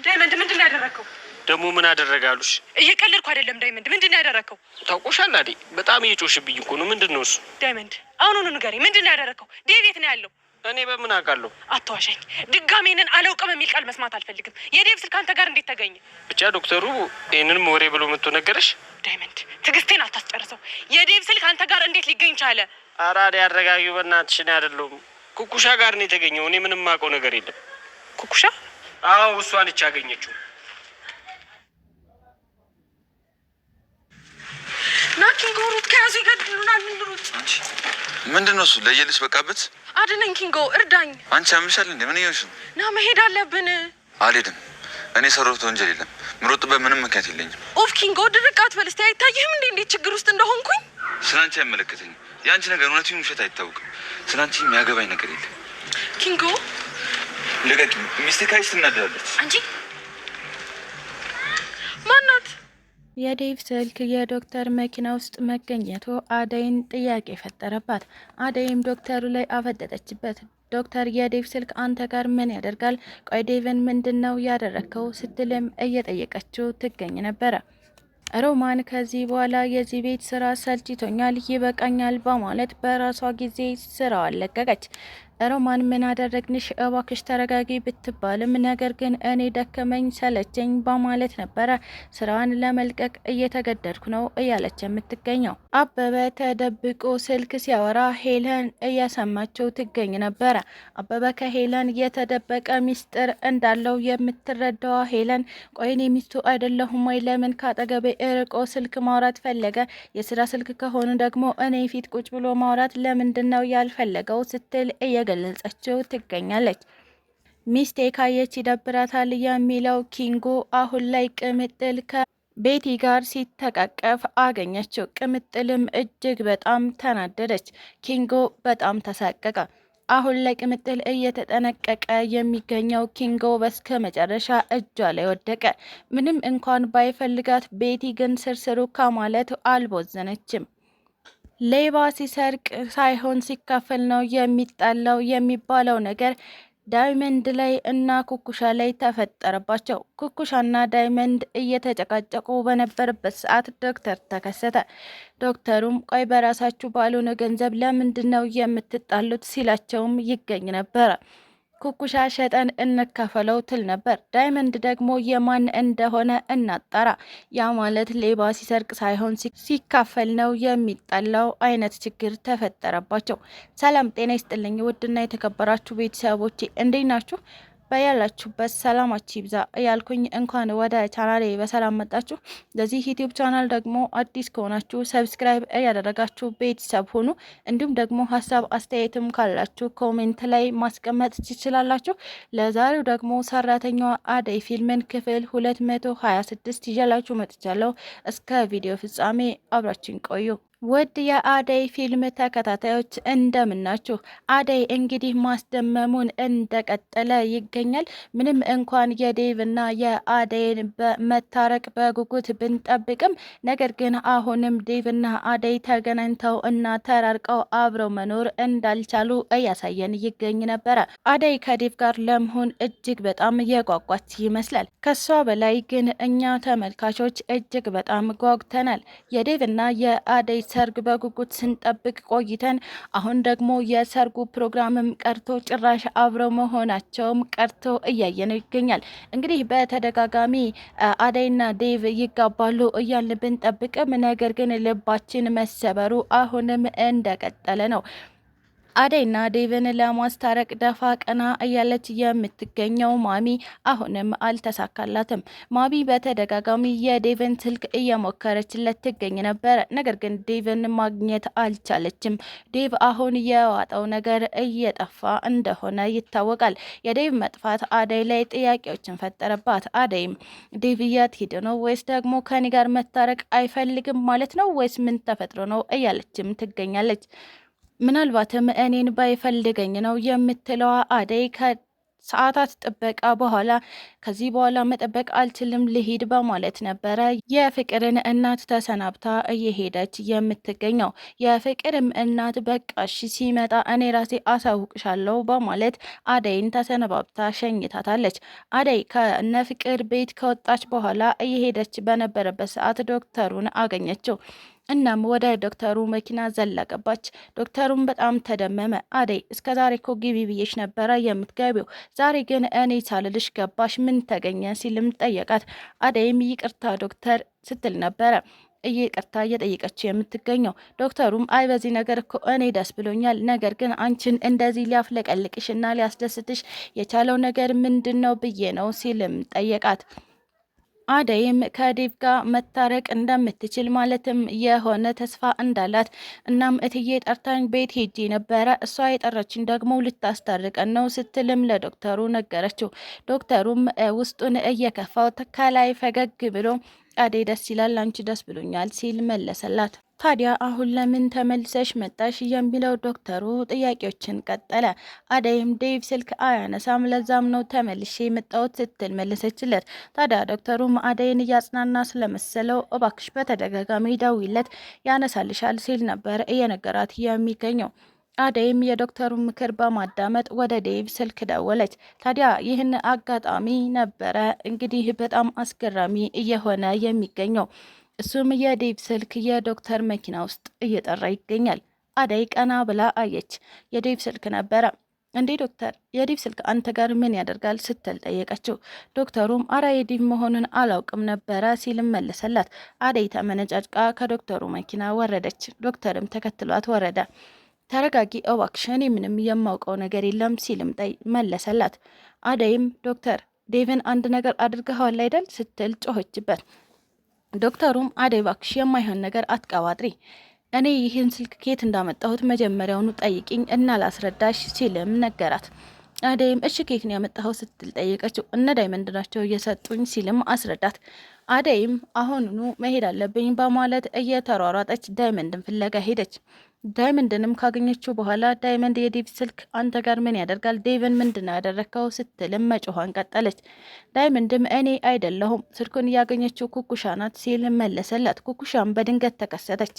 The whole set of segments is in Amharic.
ዳይመንድ ምንድነው ያደረከው? ደግሞ ምን አደረጋሉሽ? እየቀለድኩ አይደለም ዳይመንድ፣ ምንድነው ያደረከው? ታውቆሻል አይደል? በጣም እየጮሽብኝ እኮ ነው። ምንድነው እሱ? ዳይመንድ አሁኑኑ ንገረኝ፣ ምንድነው ያደረከው? ዴቭ የት ነው ያለው? እኔ በምን አውቃለሁ? አትዋሸኝ። ድጋሜንን አላውቅም የሚል ቃል መስማት አልፈልግም። የዴቭ ስልክ አንተ ጋር እንዴት ተገኘ? ብቻ ዶክተሩ ይሄንንም ወሬ ብሎ መጥቶ ነገረሽ? ዳይመንድ ትዕግስቴን አታስጨርሰው። የዴቭ ስልክ አንተ ጋር እንዴት ሊገኝ ቻለ? አራዳ ያረጋጊው በእናትሽ። እኔ አይደለሁም ኩኩሻ ጋር ነው የተገኘው። እኔ ምንም የማውቀው ነገር የለም። ኩኩሻ? አዎ እሷ ነች ያገኘችው። ናኪንጎ ሩት ከያዙ ይገድሉናል። እንሩጥ። አንቺ ምንድነው እሱ? ለየልሽ በቃበት። አድነኝ ኪንጎ፣ እርዳኝ። አንቺ አምሻል እንዴ? ምን እየሆንሽ ነው? ና መሄድ አለብን። አልሄድም። እኔ ሰራሁት ወንጀል የለም። ምሮጥበት ምንም ምክንያት የለኝም። ኦፍ ኪንጎ፣ ድርቅ አትበል እስቲ። አይታይህም እንዴ እንዴት ችግር ውስጥ እንደሆንኩኝ? ስላንቺ አይመለከተኝም። የአንቺ ነገር እውነቱን ውሸት አይታወቅም። ስላንቺ የሚያገባኝ ነገር የለም። ኪንጎ ልቀቂ። ሚስቴ ካይስ ትናደዳለች። አንቺ ማናት? የዴቭ ስልክ የዶክተር መኪና ውስጥ መገኘቱ አደይን ጥያቄ ፈጠረባት። አደይም ዶክተሩ ላይ አፈጠጠችበት። ዶክተር የዴቭ ስልክ አንተ ጋር ምን ያደርጋል? ቆይ ዴቭን ምንድን ነው ያደረግከው? ስትልም እየጠየቀችው ትገኝ ነበረ። ሮማን ከዚህ በኋላ የዚህ ቤት ስራ ሰልችቶኛል፣ ይበቃኛል በማለት በራሷ ጊዜ ስራዋን ለቀቀች። ሮማን ምን አደረግንሽ? እባክሽ ተረጋጊ ብትባልም ነገር ግን እኔ ደከመኝ ሰለቸኝ በማለት ነበረ ስራዋን ለመልቀቅ እየተገደድኩ ነው እያለች የምትገኘው። አበበ ተደብቆ ስልክ ሲያወራ ሄለን እያሰማቸው ትገኝ ነበረ። አበበ ከሄለን የተደበቀ ሚስጥር እንዳለው የምትረዳዋ ሄለን ቆይኔ ሚስቱ አይደለሁም ወይ? ለምን ካጠገቤ እርቆ ስልክ ማውራት ፈለገ? የስራ ስልክ ከሆኑ ደግሞ እኔ ፊት ቁጭ ብሎ ማውራት ለምንድን ነው ያልፈለገው? ስትል ገለጸችው ትገኛለች። ሚስቴ ካየች ይደብራታል የሚለው ኪንጎ አሁን ላይ ቅምጥል ከቤቲ ጋር ሲተቃቀፍ አገኘችው። ቅምጥልም እጅግ በጣም ተናደደች። ኪንጎ በጣም ተሳቀቀ። አሁን ላይ ቅምጥል እየተጠነቀቀ የሚገኘው ኪንጎ በስከ መጨረሻ እጇ ላይ ወደቀ። ምንም እንኳን ባይፈልጋት ቤቲ ግን ስርስሩ ከማለት አልቦዘነችም። ሌባ ሲሰርቅ ሳይሆን ሲካፈል ነው የሚጣላው የሚባለው ነገር ዳይመንድ ላይ እና ኩኩሻ ላይ ተፈጠረባቸው። ኩኩሻና ዳይመንድ እየተጨቃጨቁ በነበረበት ሰዓት ዶክተር ተከሰተ። ዶክተሩም ቆይ በራሳችሁ ባልሆነ ገንዘብ ለምንድን ነው የምትጣሉት ሲላቸውም ይገኝ ነበረ። ኩኩሻ ሸጠን እንከፈለው ትል ነበር። ዳይመንድ ደግሞ የማን እንደሆነ እናጣራ፣ ያ ማለት ሌባ ሲሰርቅ ሳይሆን ሲካፈል ነው የሚጣላው አይነት ችግር ተፈጠረባቸው። ሰላም ጤና ይስጥልኝ ውድና የተከበራችሁ ቤተሰቦቼ እንዴት ናችሁ? በያላችሁበት ሰላማችሁ ይብዛ እያልኩኝ እንኳን ወደ ቻናሌ በሰላም መጣችሁ። ለዚህ ዩቲዩብ ቻናል ደግሞ አዲስ ከሆናችሁ ሰብስክራይብ እያደረጋችሁ ቤተሰብ ሁኑ። እንዲሁም ደግሞ ሀሳብ አስተያየትም ካላችሁ ኮሜንት ላይ ማስቀመጥ ትችላላችሁ። ለዛሬው ደግሞ ሰራተኛዋ አደይ ፊልምን ክፍል 226 ይዤላችሁ መጥቻለሁ። እስከ ቪዲዮ ፍጻሜ አብራችን ቆዩ። ውድ የአደይ ፊልም ተከታታዮች እንደምናችሁ። አደይ እንግዲህ ማስደመሙን እንደቀጠለ ይገኛል። ምንም እንኳን የዴቭ እና የአደይን መታረቅ በጉጉት ብንጠብቅም ነገር ግን አሁንም ዴቭ እና አደይ ተገናኝተው እና ተራርቀው አብረው መኖር እንዳልቻሉ እያሳየን ይገኝ ነበረ። አደይ ከዴቭ ጋር ለመሆን እጅግ በጣም የጓጓች ይመስላል። ከሷ በላይ ግን እኛ ተመልካቾች እጅግ በጣም ጓጉተናል። የዴቭ እና የአደይ ሰርግ በጉጉት ስንጠብቅ ቆይተን አሁን ደግሞ የሰርጉ ፕሮግራምም ቀርቶ ጭራሽ አብረው መሆናቸውም ቀርቶ እያየነው ይገኛል። እንግዲህ በተደጋጋሚ አደይና ዴቭ ይጋባሉ እያልን ብንጠብቅም ነገር ግን ልባችን መሰበሩ አሁንም እንደቀጠለ ነው። አደይና ዴቭን ለማስታረቅ ደፋ ቀና እያለች የምትገኘው ማሚ አሁንም አልተሳካላትም። ማሚ በተደጋጋሚ የዴቭን ስልክ እየሞከረችለት ትገኝ ነበር። ነገር ግን ዴቭን ማግኘት አልቻለችም። ዴቭ አሁን የዋጠው ነገር እየጠፋ እንደሆነ ይታወቃል። የዴቭ መጥፋት አደይ ላይ ጥያቄዎችን ፈጠረባት። አደይም ዴቭ የት ሄደ ነው? ወይስ ደግሞ ከኔ ጋር መታረቅ አይፈልግም ማለት ነው? ወይስ ምን ተፈጥሮ ነው? እያለችም ትገኛለች። ምናልባትም እኔን ባይፈልገኝ ነው የምትለዋ አደይ ሰዓታት ጥበቃ በኋላ ከዚህ በኋላ መጠበቅ አልችልም ልሂድ በማለት ነበረ የፍቅርን እናት ተሰናብታ እየሄደች የምትገኘው። የፍቅርም እናት በቃሽ ሲመጣ እኔ ራሴ አሳውቅሻለሁ በማለት አደይን ተሰነባብታ ሸኝታታለች። አደይ ከነ ፍቅር ቤት ከወጣች በኋላ እየሄደች በነበረበት ሰዓት ዶክተሩን አገኘችው። እናም ወደ ዶክተሩ መኪና ዘለቀባች። ዶክተሩም በጣም ተደመመ። አደይ እስከ ዛሬ እኮ ግቢ ብዬሽ ነበረ የምትገቢው፣ ዛሬ ግን እኔ ሳልልሽ ገባሽ፣ ምን ተገኘ ሲልም ጠየቃት። አደይም ይቅርታ ዶክተር ስትል ነበረ ይቅርታ እየጠየቀችው የምትገኘው። ዶክተሩም አይ በዚህ ነገር እኮ እኔ ደስ ብሎኛል፣ ነገር ግን አንቺን እንደዚህ ሊያፍለቀልቅሽ እና ሊያስደስትሽ የቻለው ነገር ምንድን ነው ብዬ ነው ሲልም ጠየቃት። አደይም ከዴቭ ጋር መታረቅ እንደምትችል ማለትም የሆነ ተስፋ እንዳላት እናም እትዬ ጠርታኝ ቤት ሄጄ ነበረ፣ እሷ የጠራችን ደግሞ ልታስታርቀን ነው ስትልም ለዶክተሩ ነገረችው። ዶክተሩም ውስጡን እየከፋው ከላይ ፈገግ ብሎ አደይ ደስ ይላል፣ አንቺ ደስ ብሎኛል ሲል መለሰላት። ታዲያ አሁን ለምን ተመልሰሽ መጣሽ የሚለው ዶክተሩ ጥያቄዎችን ቀጠለ። አደይም ዴቭ ስልክ አያነሳም ለዛም ነው ተመልሼ የመጣሁት ስትል መለሰችለት። ታዲያ ዶክተሩም አደይን እያጽናና ስለመሰለው እባክሽ በተደጋጋሚ ደውይለት ያነሳልሻል ሲል ነበር እየነገራት የሚገኘው። አደይም የዶክተሩን ምክር በማዳመጥ ወደ ዴቭ ስልክ ደወለች። ታዲያ ይህን አጋጣሚ ነበረ እንግዲህ በጣም አስገራሚ እየሆነ የሚገኘው። እሱም የዴቭ ስልክ የዶክተር መኪና ውስጥ እየጠራ ይገኛል። አደይ ቀና ብላ አየች። የዴቭ ስልክ ነበረ። እንዴ ዶክተር፣ የዴቭ ስልክ አንተ ጋር ምን ያደርጋል ስትል ጠየቀችው። ዶክተሩም አራ የዴቭ መሆኑን አላውቅም ነበረ ሲልም መለሰላት። አደይ ተመነጫጭቃ ከዶክተሩ መኪና ወረደች። ዶክተርም ተከትሏት ወረደ። ተረጋጊ እባክሽ፣ እኔ ምንም የማውቀው ነገር የለም ሲልም መለሰላት። አደይም ዶክተር ዴቭን አንድ ነገር አድርገኸዋል አይደል ስትል ጮኸችበት። ዶክተሩም አደይ እባክሽ የማይሆን ነገር አትቀባጥሪ፣ እኔ ይህን ስልክ ኬት እንዳመጣሁት መጀመሪያውኑ ጠይቂኝ እና ላስረዳሽ ሲልም ነገራት። አደይም እሺ ኬት ነው ያመጣኸው ስትል ጠየቀችው። እነ ዳይመንድ ናቸው እየሰጡኝ ሲልም አስረዳት። አደይም አሁኑኑ መሄድ አለብኝ በማለት እየተሯሯጠች ዳይመንድን ፍለጋ ሄደች። ዳይመንድንም ካገኘችው በኋላ ዳይመንድ የዴቭ ስልክ አንተ ጋር ምን ያደርጋል? ዴቭን ምንድነው ያደረግከው? ስትልም መጮኋን ቀጠለች። ዳይመንድም እኔ አይደለሁም ስልኩን እያገኘችው ኩኩሻ ናት ሲል መለሰላት። ኩኩሻም በድንገት ተከሰተች።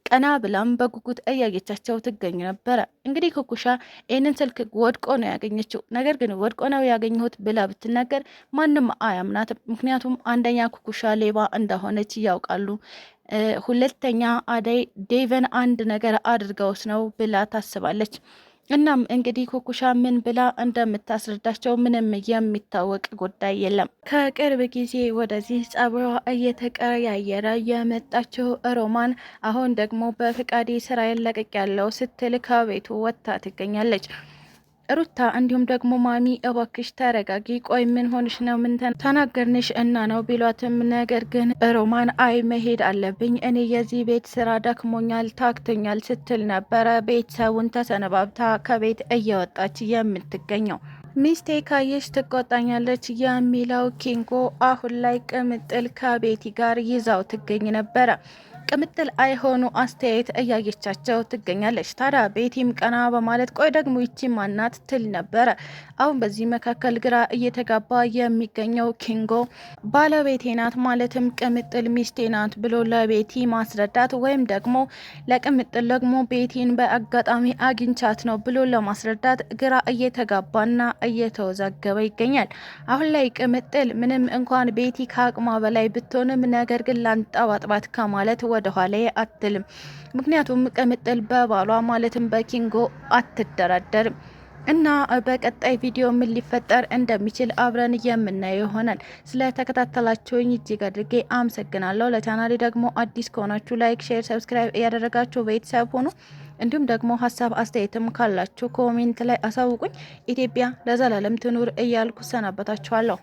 ቀና ብላም በጉጉት እያየቻቸው ትገኝ ነበረ። እንግዲህ ኩኩሻ ይህንን ስልክ ወድቆ ነው ያገኘችው። ነገር ግን ወድቆ ነው ያገኘሁት ብላ ብትናገር ማንም አያምናትም። ምክንያቱም አንደኛ ኩኩሻ ሌባ እንደሆነች ያውቃሉ፣ ሁለተኛ አደይ ዴቭን አንድ ነገር አድርገውት ነው ብላ ታስባለች። እናም እንግዲህ ኩኩሻ ምን ብላ እንደምታስረዳቸው ምንም የሚታወቅ ጉዳይ የለም። ከቅርብ ጊዜ ወደዚህ ጸባይዋ እየተቀያየረ የመጣችው ሮማን አሁን ደግሞ በፍቃዴ ስራ ለቅቅ ያለው ስትል ከቤቱ ወጥታ ትገኛለች። ሩታ እንዲሁም ደግሞ ማሚ እባክሽ ተረጋጊ፣ ቆይ ምን ሆንሽ ነው? ምን ተናገርንሽ እና ነው ቢሏትም፣ ነገር ግን ሮማን አይ መሄድ አለብኝ እኔ የዚህ ቤት ስራ ደክሞኛል፣ ታክቶኛል ስትል ነበረ ቤተሰቡን ተሰነባብታ ከቤት እየወጣች የምትገኘው። ሚስቴ ካየሽ ትቆጣኛለች የሚለው ኪንጎ አሁን ላይ ቅምጥል ከቤቲ ጋር ይዛው ትገኝ ነበረ። ቅምጥል አይሆኑ አስተያየት እያየቻቸው ትገኛለች። ታዲያ ቤቲም ቀና በማለት ቆይ ደግሞ ይቺ ማናት ትል ነበረ። አሁን በዚህ መካከል ግራ እየተጋባ የሚገኘው ኪንጎ ባለቤቴ ናት ማለትም ቅምጥል ሚስቴ ናት ብሎ ለቤቲ ማስረዳት ወይም ደግሞ ለቅምጥል ደግሞ ቤቲን በአጋጣሚ አግኝቻት ነው ብሎ ለማስረዳት ግራ እየተጋባና እየተወዛገበ ይገኛል። አሁን ላይ ቅምጥል ምንም እንኳን ቤቲ ከአቅሟ በላይ ብትሆንም ነገር ግን ላንጠባጥባት ከማለት ወደ ኋላ አትልም። ምክንያቱም ቅምጥል በባሏ ማለትም በኪንጎ አትደራደርም። እና በቀጣይ ቪዲዮ ምን ሊፈጠር እንደሚችል አብረን የምናየው ይሆናል። ስለተከታተላችሁኝ እጅግ አድርጌ አመሰግናለሁ። ለቻናሌ ደግሞ አዲስ ከሆናችሁ ላይክ፣ ሼር፣ ሰብስክራይብ እያደረጋችሁ ቤተሰብ ሆኑ። እንዲሁም ደግሞ ሀሳብ አስተያየትም ካላችሁ ኮሜንት ላይ አሳውቁኝ። ኢትዮጵያ ለዘላለም ትኑር እያልኩ ሰናበታችኋለሁ።